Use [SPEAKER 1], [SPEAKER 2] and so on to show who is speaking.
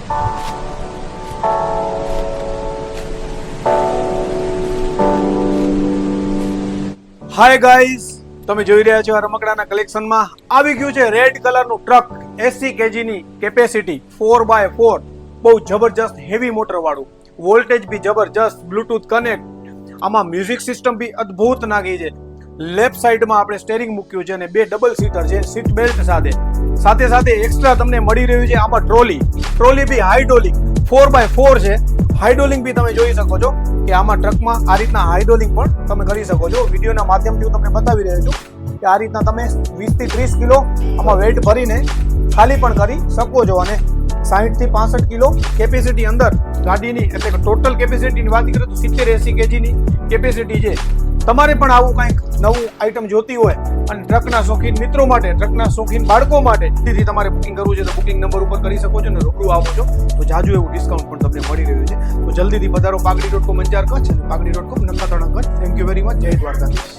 [SPEAKER 1] Hi guys, તમે જોઈ રહ્યા છો રમકડાના કલેક્શનમાં આવી ગયું છે રેડ કલરનું ટ્રક 80 kgની કેપેસિટી 4x4, બહુ જબરજસ્ત હેવી મોટર વાળું, વોલ્ટેજ બી જબરજસ્ત, બ્લૂટૂથ કનેક્ટ, આમાં મ્યુઝિક સિસ્ટમ બી અદ્ભુત નાખી છે. લેફ્ટ સાઈડમાં આપણે સ્ટેરિંગ મૂક્યું છે અને 2 ડબલ સીટર છે સીટ બેલ્ટ સાથે સાથે એક્સ્ટ્રા તમને મળી રહ્યું છે આમાં ટ્રોલી બી હાઇડ્રોલિક 4x4 છે. હાઇડ્રોલિંગ બી તમે જોઈ શકો છો કે આમાં ટ્રકમાં આ રીતના હાઇડ્રોલિંગ પણ તમે કરી શકો છો. વિડીયોના માધ્યમથી હું તમને બતાવી રહ્યો છું કે આ રીતના તમે 20 થી 30 કિલો આમાં વેઇટ ભરીને ખાલી પણ કરી શકો છો. અને 60 થી 65 કિલો કેપેસિટી અંદર ગાડીની, એટલે કે ટોટલ કેપેસિટીની વાત કરીએ તો 70-80 kgની કેપેસિટી છે. તમારે પણ આવું કંઈક નવું આઈટમ જોતી હોય અને ટ્રકના શોખીન મિત્રો માટે, ટ્રકના શોખીન બાળકો માટે તેથી તમારે બુકિંગ કરવું છે તો બુકિંગ નંબર ઉપર કરી શકો છો અને રૂબરૂ આવો છો તો જાજુ એવું ડિસ્કાઉન્ટ પણ તમને મળી રહ્યું છે. તો જલ્દીથી પધારો પાઘડી.com અંજાર કચ્છ અને પાઘડી.com Nakhatrana Kutch. Thank you very much. જય દ્વારકાધીશ.